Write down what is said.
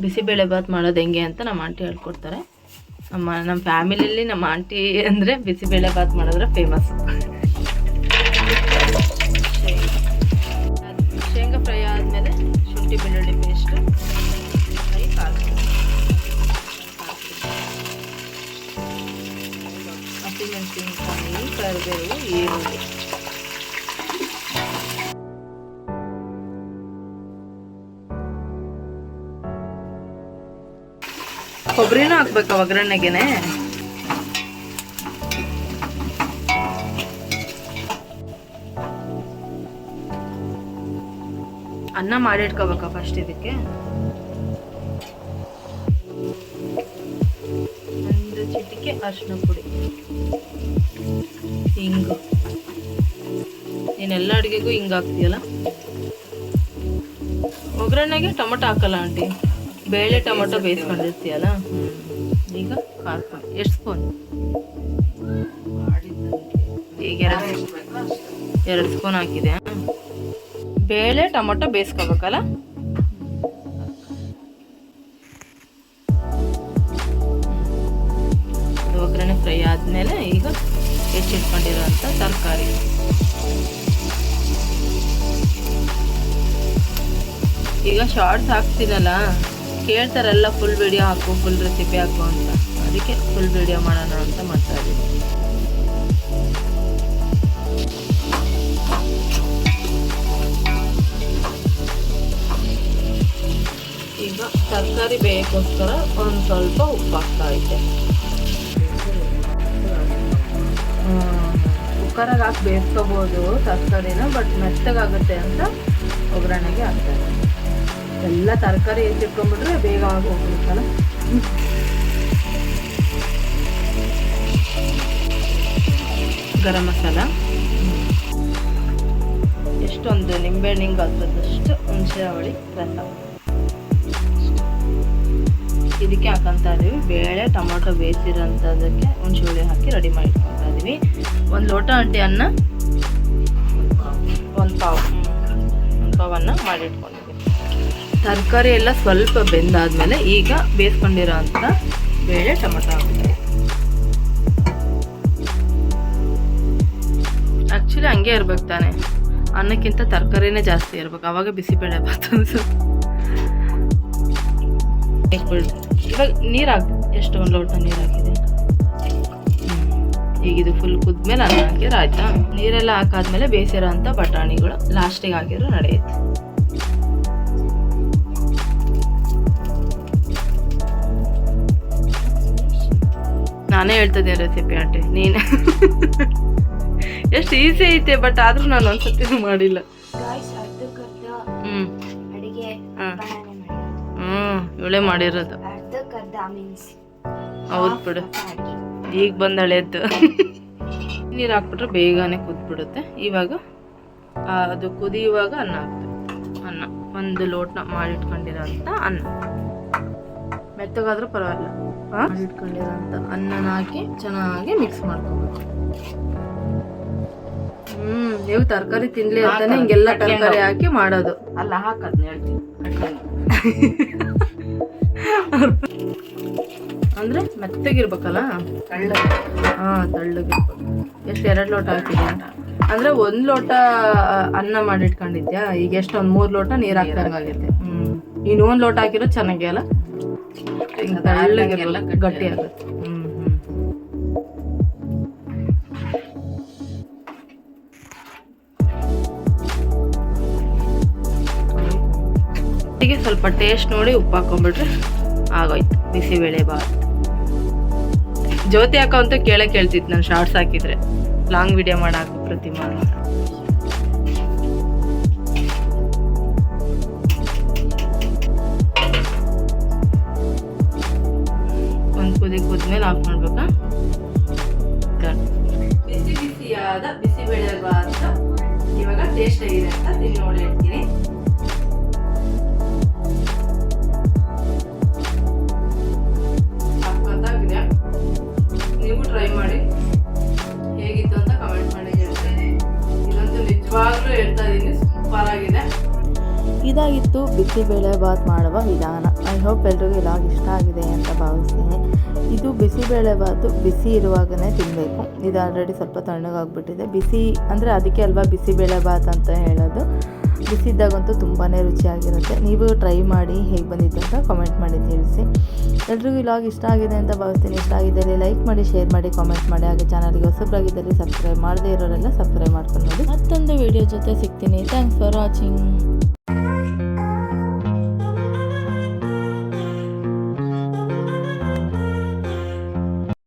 ಬಿಸಿಬೇಳೆ ಬಾತ್ ಮಾಡೋದು ಹೆಂಗೆ ಅಂತ ನಮ್ಮ ಆಂಟಿ ಹೇಳ್ಕೊಡ್ತಾರೆ. ನಮ್ಮ ಫ್ಯಾಮಿಲಿಯಲ್ಲಿ ನಮ್ಮ ಆಂಟಿ ಅಂದರೆ ಬಿಸಿಬೇಳೆ ಬಾತ್ ಮಾಡಿದ್ರೆ ಫೇಮಸ್. ಶೇಂಗಾ ಫ್ರೈ ಆದಮೇಲೆ ಶುಂಠಿ ಬೆಳ್ಳುಳ್ಳಿ ಪೇಸ್ಟ್, ಹಸಿಮೆಣಸಿನಕಾಯಿ, ಕರಿಬೇವು, ಈರುಳ್ಳಿ. ಕೊಬ್ಬರಿನೂ ಹಾಕ್ಬೇಕಾ ಒಗ್ಗರಣೆಗೆನೆ? ಅನ್ನ ಮಾಡಿಟ್ಕೋಬೇಕಾ ಫಸ್ಟ್? ಇದಕ್ಕೆ ಒಂದು ಚಿಟಿಕೆ ಅರಿಶಿನ ಪುಡಿ, ಹಿಂಗು. ನೀನೆಲ್ಲ ಅಡುಗೆಗೂ ಹಿಂಗೆ ಹಾಕ್ತೀಯಲ್ಲ. ಒಗ್ಗರಣೆಗೆ ಟೊಮೊಟೊ ಹಾಕಲ್ಲ ಆಂಟಿ? ಬೇಳೆ ಟೊಮೊಟೊ ಬೇಯಿಸ್ಕೊಂಡಿರ್ತೀಯಲ್ಲ. ಈಗ ಖಾರ ಪುಡಿ ಎಷ್ಟು ಸ್ಪೂನ್? ಈಗ 2 ಸ್ಪೂನ್ ಹಾಕಿದೆ. ಬೇಳೆ ಟೊಮೊಟೊ ಬೇಯಿಸ್ಕೋಬೇಕಲ್ಲ. ಒಗ್ಗರಣೆ ಫ್ರೈ ಆದಮೇಲೆ ಈಗ ಹೆಚ್ಚಿಟ್ಕೊಂಡಿರೋಂಥ ತರಕಾರಿ. ಈಗ ಶಾರ್ಟ್ಸ್ ಹಾಕ್ತೀನಲ್ಲ, ಕೇಳ್ತಾರಲ್ಲ ಫುಲ್ ವಿಡಿಯೋ ಹಾಕು, ಫುಲ್ ರೆಸಿಪಿ ಹಾಕು ಅಂತ. ಅದಕ್ಕೆ ಫುಲ್ ವಿಡಿಯೋ ಮಾಡೋಣ ಅಂತ ಮಾಡ್ತಾ ಇದ್ದೀನಿ. ಈಗ ತರಕಾರಿ ಬೇಯಕ್ಕೋಸ್ಕರ ಒಂದು ಸ್ವಲ್ಪ ಉಪ್ಪು ಹಾಕ್ತಾ ಇದ್ದೆ. ಕುಕ್ಕರಾಗ ಹಾಕಿ ಬೇಯಿಸ್ಕೋಬೋದು ತರಕಾರಿನ, ಬಟ್ ಮೆತ್ತಗಾಗುತ್ತೆ ಅಂತ ಒಗ್ಗರಣೆಗೆ ಹಾಕ್ತಾ ಇದ್ದೆ. ಎಲ್ಲ ತರಕಾರಿ ಹೆಚ್ಚಿಟ್ಕೊಂಡ್ಬಿಟ್ರೆ ಬೇಗ ಆಗೋಗ್ಬಿಡುತ್ತಲ್ಲ. ಗರಂ ಮಸಾಲ ಎಷ್ಟೊಂದು ನಿಂಬೆಹಣ್ಣಿಂಗೆ ಹಾಕೋದಷ್ಟು ಹುಣಸೆ ಹುಳಿ ರಸ ಇದಕ್ಕೆ ಹಾಕೊಂತ ಇದೀವಿ. ಬೇಳೆ ಟೊಮೊಟೊ ಬೇಯಿಸಿರೋಂಥದ್ದಕ್ಕೆ ಹುಣಸೆ ಹುಳಿ ಹಾಕಿ ರೆಡಿ ಮಾಡಿ ಇಟ್ಕೊತಾ ಇದೀವಿ. 1 ಲೋಟ ಅಂಟಿ ಅನ್ನ, 1 ಪಾವನ್ನ ಮಾಡಿಟ್ಕೊಂಡಿದ್ದೀವಿ. ತರಕಾರಿ ಎಲ್ಲ ಸ್ವಲ್ಪ ಬೆಂದಾದ್ಮೇಲೆ ಈಗ ಬೇಯಿಸ್ಕೊಂಡಿರೋ ಅಂಥ ಬೇಳೆ ಟೊಮೊಟೊ ಹಾಕ್ತೀವಿ. ಆ್ಯಕ್ಚುಲಿ ಹಂಗೆ ಇರ್ಬೇಕು ತಾನೆ, ಅನ್ನಕ್ಕಿಂತ ತರಕಾರಿನೇ ಜಾಸ್ತಿ ಇರ್ಬೇಕು, ಆವಾಗ ಬಿಸಿಬೇಳೆ ಬಾತ್ ಅನ್ಸುತ್ತೆ. ಇವಾಗ ನೀರು ಹಾಕಿ ಎಷ್ಟು 1 ಲೋಟ ನೀರು ಹಾಕಿದೆ. ಈಗ ಇದು ಫುಲ್ ಕುದ್ಮೇಲೆ ಅನ್ನ ಹಾಕಿದ್ರೆ ಆಯ್ತಾ. ನೀರೆಲ್ಲ ಹಾಕಾದ್ಮೇಲೆ ಬೇಯಿಸಿರೋ ಅಂಥ ಬಟಾಣಿಗಳು ಲಾಸ್ಟಿಗೆ ಹಾಕಿದ್ರೆ ನಡೆಯುತ್ತೆ. ನಾನೇ ಹೇಳ್ತಿದ್ದೆ ರೆಸಿಪಿ ಆಂಟಿ, ನೀನು ಎಷ್ಟು ಈಸಿ ಐತೆ, ಬಟ್ ಆದ್ರೂ ನಾನು ಒಂದ್ಸತಿನೂ ಮಾಡಿಲ್ಲ. ಇವಳೇ ಮಾಡಿರೋದು. ಹೌದು ಬಿಡು, ಈಗ ಬಂದು ಹಳೆಯದ್ದು. ನೀರು ಹಾಕ್ಬಿಟ್ರೆ ಬೇಗನೆ ಕುದ್ಬಿಡುತ್ತೆ. ಇವಾಗ ಅದು ಕುದಿಯುವಾಗ ಅನ್ನ ಹಾಕ್ತೀವಿ. ಅನ್ನ 1 ಲೋಟ ಮಾಡಿಟ್ಕೊಂಡಿರೋ ಅಂತ ಅನ್ನ, ಮೆತ್ತಗಾದ್ರೂ ಪರವಾಗಿಲ್ಲ. ಮಾಡಿಟ್ಕೊಂಡಿರೋಂಥ ಅನ್ನನ ಹಾಕಿ ಚೆನ್ನಾಗಿ ಮಿಕ್ಸ್ ಮಾಡ್ಕೊಬೇಕು. ನೀವು ತರಕಾರಿ ತಿನ್ಲಿ ಅಂತಾನೆ ಹಿಂಗೆಲ್ಲ ತರಕಾರಿ ಹಾಕಿ ಮಾಡೋದು ಅಲ್ಲ. ಹಾಕದ್ನ ಹೇಳ್ತೀನಿ ಅಂದ್ರೆ ಮೆತ್ತಗಿರ್ಬೇಕಲ್ಲ, ತಳ್ಳಗಿರ್ಬೇಕು. ಎಷ್ಟು 2 ಲೋಟ ಹಾಕಿದೆ ಅಂದ್ರೆ 1 ಲೋಟ ಅನ್ನ ಮಾಡಿಟ್ಕೊಂಡಿದ್ಯಾ. ಈಗ ಎಷ್ಟು 3 ಲೋಟ ನೀರು ಹಾಕ್ದಂಗಾಗೈತೆ. ಇನ್ನು 1 ಲೋಟ ಹಾಕಿರೋ ಚೆನ್ನಾಗಿ ಅಲ್ಲ, ತಳ್ಳಗಿರಲ್ಲ, ಗಟ್ಟಿ ಆಗುತ್ತೆ. ಹೀಗೆ ಸ್ವಲ್ಪ ಟೇಸ್ಟ್ ನೋಡಿ ಉಪ್ಪು ಹಾಕೊಂಡ್ಬಿಟ್ರೆ ಆಗೋಯ್ತು ಬಿಸಿಬೇಳೆ ಬಾತ್. ಜ್ಯೋತಿ ಹಾಕೋ ಅಂತ ಕೇಳ್ತಿತ್ತು ನಾನು ಶಾರ್ಟ್ಸ್ ಹಾಕಿದ್ರೆ, ಲಾಂಗ್ ವಿಡಿಯೋ ಮಾಡಾಕು ಪ್ರತಿಮಾ ಅಂತ. ಒಂದು ಕುದಿ ಕುದ್ಮೇಲೆ ಆಫ್ ಮಾಡ್ಬೇಕಾ. ಬಿಸಿ ಬಿಸಿಯಾದ ಬಿಸಿಬೇಳೆ ಬಾತ್ ಇವಾಗ ಟೇಸ್ಟ್ ಆಗಿದೆ ಅಂತ ತಿಂದು ನೋಡಿ ಹೇಳ್ತೀನಿ. ನೀವು ಟ್ರೈ ಮಾಡಿ, ಹೇಗಿತ್ತು ಅಂತ ಕಮೆಂಟ್ ಮಾಡಿ ಹೇಳ್ತೀನಿ. ಇದಂತೂ ನಿಜವಾಗ್ಲೂ ಹೇಳ್ತಾ ಇದ್ದೀನಿ, ಸೂಪರ್ ಆಗಿದೆ. ಇದಾಗಿತ್ತು ಬಿಸಿಬೇಳೆ ಬಾತ್ ಮಾಡುವ ವಿಧಾನ. ಐ ಹೋಪ್ ಎಲ್ರಿಗೂ ಇವಾಗ ಇಷ್ಟ ಆಗಿದೆ ಅಂತ ಭಾವಿಸ್ತೀನಿ. ಇದು ಬಿಸಿಬೇಳೆ ಬಾತು ಬಿಸಿ ಇರುವಾಗಲೇ ತಿನ್ನಬೇಕು. ಇದು ಆಲ್ರೆಡಿ ಸ್ವಲ್ಪ ತಣ್ಣಗಾಗ್ಬಿಟ್ಟಿದೆ. ಬಿಸಿ ಅಂದರೆ ಅದಕ್ಕೆ ಅಲ್ವಾ ಬಿಸಿಬೇಳೆ ಬಾತ್ ಅಂತ ಹೇಳೋದು. ಬಿಸಿ ಇದ್ದಾಗಂತೂ ತುಂಬಾ ರುಚಿಯಾಗಿರುತ್ತೆ. ನೀವು ಟ್ರೈ ಮಾಡಿ ಹೇಗೆ ಬಂದಿತ್ತು ಅಂತ ಕಾಮೆಂಟ್ ಮಾಡಿ ತಿಳಿಸಿ. ಎಲ್ರಿಗೂ ಇವಾಗ ಇಷ್ಟ ಆಗಿದೆ ಅಂತ ಭಾವಿಸ್ತೀನಿ. ಇಷ್ಟ ಆಗಿದ್ದಲ್ಲಿ ಲೈಕ್ ಮಾಡಿ, ಶೇರ್ ಮಾಡಿ, ಕಾಮೆಂಟ್ ಮಾಡಿ. ಹಾಗೆ ಚಾನಲ್ಗೆ ಹೊಸಬರಾಗಿದ್ದಲ್ಲಿ ಸಬ್ಸ್ಕ್ರೈಬ್ ಮಾಡದೇ ಇರೋರೆಲ್ಲ ಸಬ್ಸ್ಕ್ರೈಬ್ ಮಾಡ್ಕೊಂಡು ನೋಡಿ. ಮತ್ತೊಂದು ವಿಡಿಯೋ ಜೊತೆ ಸಿಗ್ತೀನಿ. Thanks for watching.